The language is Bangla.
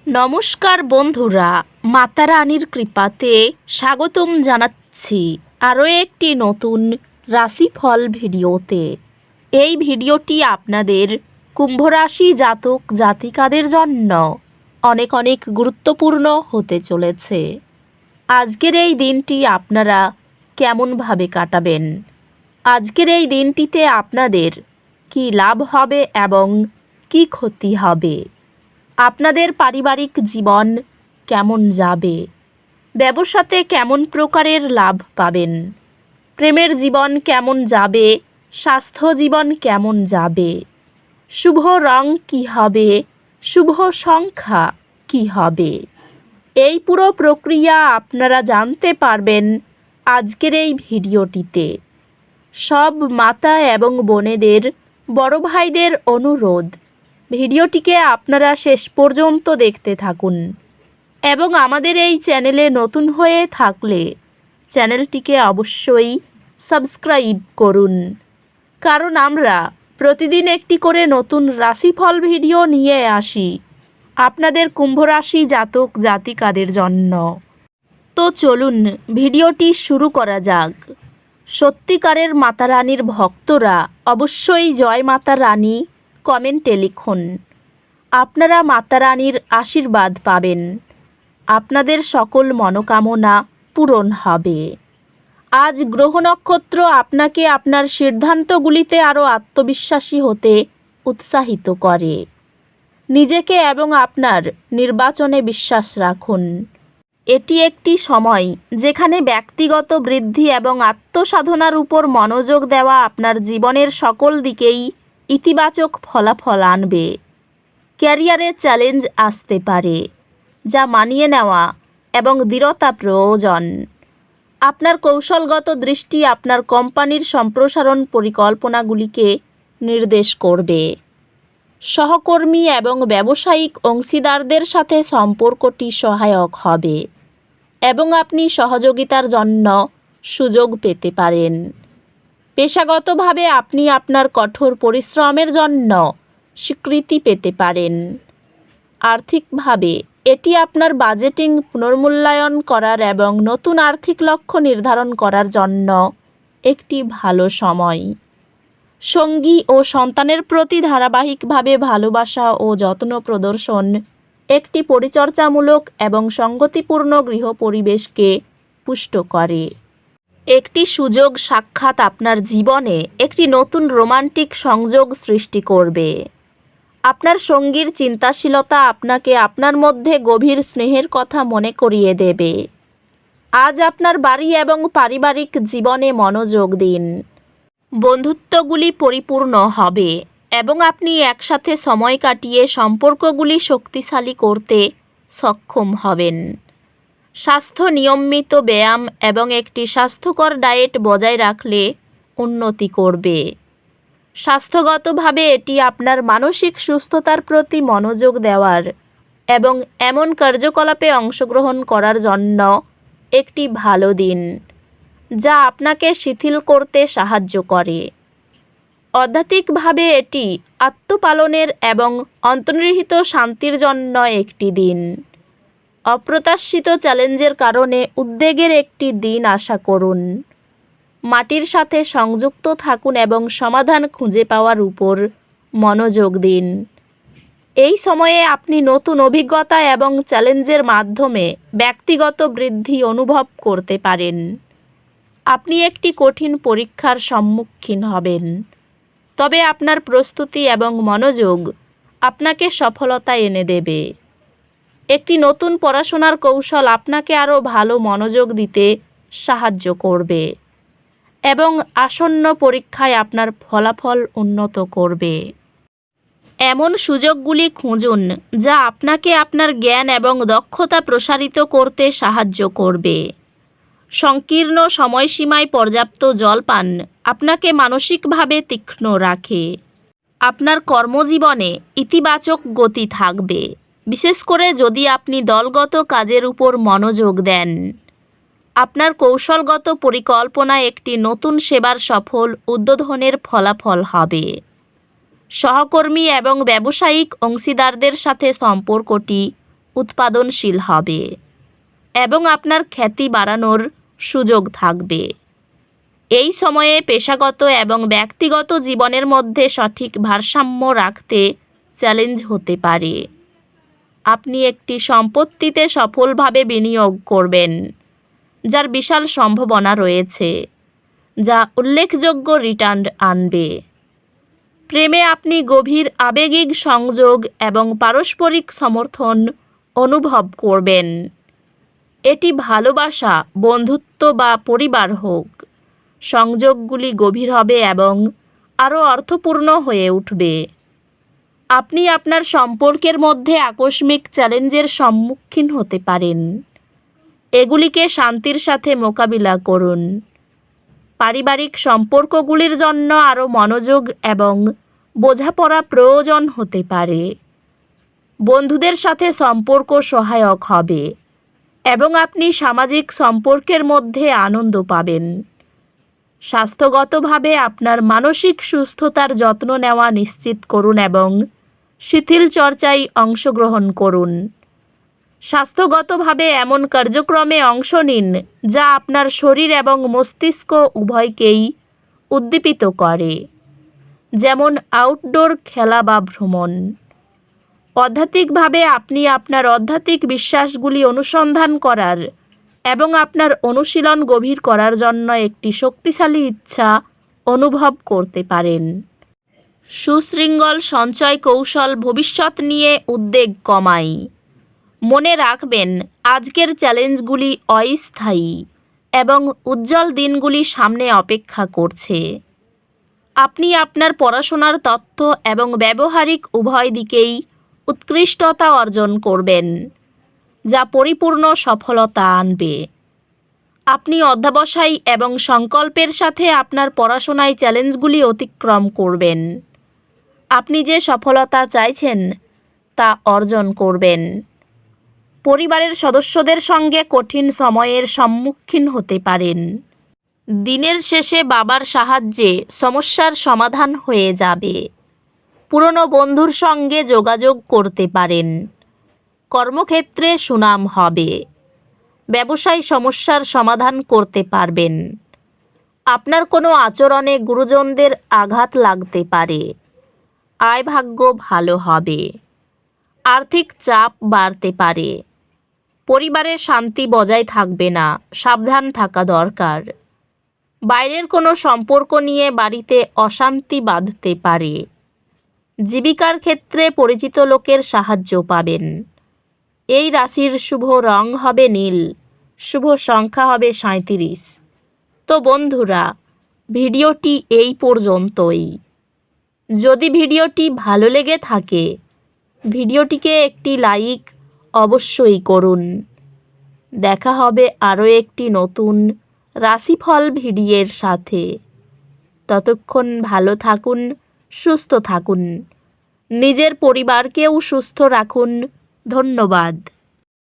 নমস্কার বন্ধুরা, মাতা রানীর কৃপাতে স্বাগতম জানাচ্ছি আরও একটি নতুন রাশিফল ভিডিওতে। এই ভিডিওটি আপনাদের কুম্ভ রাশি জাতক জাতিকাদের জন্য অনেক অনেক গুরুত্বপূর্ণ হতে চলেছে। আজকের এই দিনটি আপনারা কেমনভাবে কাটাবেন, আজকের এই দিনটিতে আপনাদের কি লাভ হবে এবং কি ক্ষতি হবে, আপনাদের পারিবারিক জীবন কেমন যাবে, ব্যবসাতে কেমন প্রকারের লাভ পাবেন, প্রেমের জীবন কেমন যাবে, স্বাস্থ্য জীবন কেমন যাবে, শুভ রং কী হবে, শুভ সংখ্যা কী হবে, এই পুরো প্রক্রিয়া আপনারা জানতে পারবেন আজকের এই ভিডিওটিতে। সব মাতা এবং বোনেদের, বড় ভাইদের অনুরোধ, ভিডিওটিকে আপনারা শেষ পর্যন্ত দেখতে থাকুন এবং আমাদের এই চ্যানেলে নতুন হয়ে থাকলে চ্যানেলটিকে অবশ্যই সাবস্ক্রাইব করুন, কারণ আমরা প্রতিদিন একটি করে নতুন রাশিফল ভিডিও নিয়ে আসি আপনাদের কুম্ভ রাশি জাতক জাতিকাদের জন্য। তো চলুন ভিডিওটি শুরু করা যাক। সত্যিকারের মাতা রানীর ভক্তরা অবশ্যই জয় মাতা রানী কমেন্টে লিখুন। আপনারা মাতা রানীর আশীর্বাদ পাবেন, আপনাদের সকল মনোকামনা পূরণ হবে। আজ গ্রহ নক্ষত্র আপনাকে আপনার সিদ্ধান্তগুলিতে আরও আত্মবিশ্বাসী হতে উৎসাহিত করে। নিজেকে এবং আপনার নির্বাচনে বিশ্বাস রাখুন। এটি একটি সময় যেখানে ব্যক্তিগত বৃদ্ধি এবং আত্মসাধনার উপর মনোযোগ দেওয়া আপনার জীবনের সকল দিকেই ইতিবাচক ফলাফল আনবে। ক্যারিয়ারে চ্যালেঞ্জ আসতে পারে, যা মানিয়ে নেওয়া এবং দৃঢ়তা প্রয়োজন। আপনার কৌশলগত দৃষ্টি আপনার কোম্পানির সম্প্রসারণ পরিকল্পনাগুলিকে নির্দেশ করবে। সহকর্মী এবং ব্যবসায়িক অংশীদারদের সাথে সম্পর্কটি সহায়ক হবে এবং আপনি সহযোগিতার জন্য সুযোগ পেতে পারেন। পেশাগতভাবে আপনি আপনার কঠোর পরিশ্রমের জন্য স্বীকৃতি পেতে পারেন। আর্থিকভাবে এটি আপনার বাজেটিং পুনর্মূল্যায়ন করার এবং নতুন আর্থিক লক্ষ্য নির্ধারণ করার জন্য একটি ভালো সময়। সঙ্গী ও সন্তানের প্রতি ধারাবাহিকভাবে ভালোবাসা ও যত্ন প্রদর্শন একটি পরিচর্যামূলক এবং সঙ্গতিপূর্ণ গৃহ পরিবেশকে পুষ্ট করে। একটি সুযোগ সাক্ষাৎ আপনার জীবনে একটি নতুন রোমান্টিক সংযোগ সৃষ্টি করবে। আপনার সঙ্গীর চিন্তাশীলতা আপনাকে আপনার মধ্যে গভীর স্নেহের কথা মনে করিয়ে দেবে। আজ আপনার বাড়ি এবং পারিবারিক জীবনে মনোযোগ দিন। বন্ধুত্বগুলি পরিপূর্ণ হবে এবং আপনি একসাথে সময় কাটিয়ে সম্পর্কগুলি শক্তিশালী করতে সক্ষম হবেন। স্বাস্থ্য নিয়মিত ব্যায়াম এবং একটি স্বাস্থ্যকর ডায়েট বজায় রাখলে উন্নতি করবে। স্বাস্থ্যগতভাবে এটি আপনার মানসিক সুস্থতার প্রতি মনোযোগ দেওয়ার এবং এমন কার্যকলাপে অংশগ্রহণ করার জন্য একটি ভালো দিন, যা আপনাকে শিথিল করতে সাহায্য করে। আধ্যাত্মিকভাবে এটি আত্মপালনের এবং অন্তর্নিহিত শান্তির জন্য একটি দিন। অপ্রত্যাশিত চ্যালেঞ্জের কারণে উদ্বেগের একটি দিন আশা করুন। মাটির সাথে সংযুক্ত থাকুন এবং সমাধান খুঁজে পাওয়ার উপর মনোযোগ দিন। এই সময়ে আপনি নতুন অভিজ্ঞতা এবং চ্যালেঞ্জের মাধ্যমে ব্যক্তিগত বৃদ্ধি অনুভব করতে পারেন। আপনি একটি কঠিন পরীক্ষার সম্মুখীন হবেন, তবে আপনার প্রস্তুতি এবং মনোযোগ আপনাকে সফলতা এনে দেবে। একটি নতুন পড়াশোনার কৌশল আপনাকে আরও ভালো মনোযোগ দিতে সাহায্য করবে এবং আসন্ন পরীক্ষায় আপনার ফলাফল উন্নত করবে। এমন সুযোগগুলি খুঁজুন যা আপনাকে আপনার জ্ঞান এবং দক্ষতা প্রসারিত করতে সাহায্য করবে। সংকীর্ণ সময়সীমায় পর্যাপ্ত জল পান আপনাকে মানসিকভাবে তীক্ষ্ণ রাখে। আপনার কর্মজীবনে ইতিবাচক গতি থাকবে, বিশেষ করে যদি আপনি দলগত কাজের উপর মনোযোগ দেন। আপনার কৌশলগত পরিকল্পনা একটি নতুন সেবার সফল উদ্বোধনের ফলাফল হবে। সহকর্মী এবং ব্যবসায়িক অংশীদারদের সাথে সম্পর্কটি উৎপাদনশীল হবে এবং আপনার খ্যাতি বাড়ানোর সুযোগ থাকবে। এই সময়ে পেশাগত এবং ব্যক্তিগত জীবনের মধ্যে সঠিক ভারসাম্য রাখতে চ্যালেঞ্জ হতে পারে। আপনি একটি সম্পত্তিতে সফলভাবে বিনিয়োগ করবেন, যার বিশাল সম্ভাবনা রয়েছে, যা উল্লেখযোগ্য রিটার্ন আনবে। প্রেমে আপনি গভীর আবেগিক সংযোগ এবং পারস্পরিক সমর্থন অনুভব করবেন। এটি ভালোবাসা, বন্ধুত্ব বা পরিবার হোক, সংযোগগুলি গভীর হবে এবং আরও অর্থপূর্ণ হয়ে উঠবে। আপনি আপনার সম্পর্কের মধ্যে আকস্মিক চ্যালেঞ্জের সম্মুখীন হতে পারেন। এগুলিকে শান্তির সাথে মোকাবিলা করুন। পারিবারিক সম্পর্কগুলির জন্য আরও মনোযোগ এবং বোঝাপড়া প্রয়োজন হতে পারে। বন্ধুদের সাথে সম্পর্ক সহায়ক হবে এবং আপনি সামাজিক সম্পর্কের মধ্যে আনন্দ পাবেন। স্বাস্থ্যগতভাবে আপনার মানসিক সুস্থতার যত্ন নেওয়া নিশ্চিত করুন এবং শিথিল চর্চায় অংশগ্রহণ করুন। স্বাস্থ্যগতভাবে এমন কার্যক্রমে অংশ নিন যা আপনার শরীর এবং মস্তিষ্ক উভয়কেই উদ্দীপিত করে, যেমন আউটডোর খেলা বা ভ্রমণ। আধ্যাত্মিকভাবে আপনি আপনার আধ্যাত্মিক বিশ্বাসগুলি অনুসন্ধান করার এবং আপনার অনুশীলন গভীর করার জন্য একটি শক্তিশালী ইচ্ছা অনুভব করতে পারেন। সুশৃঙ্খল সঞ্চয় কৌশল ভবিষ্যৎ নিয়ে উদ্বেগ কমায়। মনে রাখবেন, আজকের চ্যালেঞ্জগুলি অস্থায়ী এবং উজ্জ্বল দিনগুলি সামনে অপেক্ষা করছে। আপনি আপনার পড়াশোনার তথ্য এবং ব্যবহারিক উভয় দিকেই উৎকৃষ্টতা অর্জন করবেন, যা পরিপূর্ণ সফলতা আনবে। আপনি অধ্যবসায় এবং সংকল্পের সাথে আপনার পড়াশোনায় চ্যালেঞ্জগুলি অতিক্রম করবেন। আপনি যে সফলতা চাইছেন তা অর্জন করবেন। পরিবারের সদস্যদের সঙ্গে কঠিন সময়ের সম্মুখীন হতে পারেন। দিনের শেষে বাবার সাহায্যে সমস্যার সমাধান হয়ে যাবে। পুরনো বন্ধুর সঙ্গে যোগাযোগ করতে পারেন। কর্মক্ষেত্রে সুনাম হবে। ব্যবসায় সমস্যার সমাধান করতে পারবেন। আপনার কোনো আচরণে গুরুজনদের আঘাত লাগতে পারে। আয় ভাগ্য ভালো হবে। আর্থিক চাপ বাড়তে পারে। পরিবারের শান্তি বজায় থাকবে না, সাবধান থাকা দরকার। বাইরের কোনো সম্পর্ক নিয়ে বাড়িতে অশান্তি বাঁধতে পারে। জীবিকার ক্ষেত্রে পরিচিত লোকের সাহায্য পাবেন। এই রাশির শুভ রং হবে নীল, শুভ সংখ্যা হবে 37। তো বন্ধুরা, ভিডিওটি এই পর্যন্তই। যদি ভিডিওটি ভালো লেগে থাকে, ভিডিওটিকে একটি লাইক অবশ্যই করুন। দেখা হবে আরও একটি নতুন রাশিফল ভিডিওর সাথে। ততক্ষণ ভালো থাকুন, সুস্থ থাকুন, নিজের পরিবারকেও সুস্থ রাখুন। ধন্যবাদ।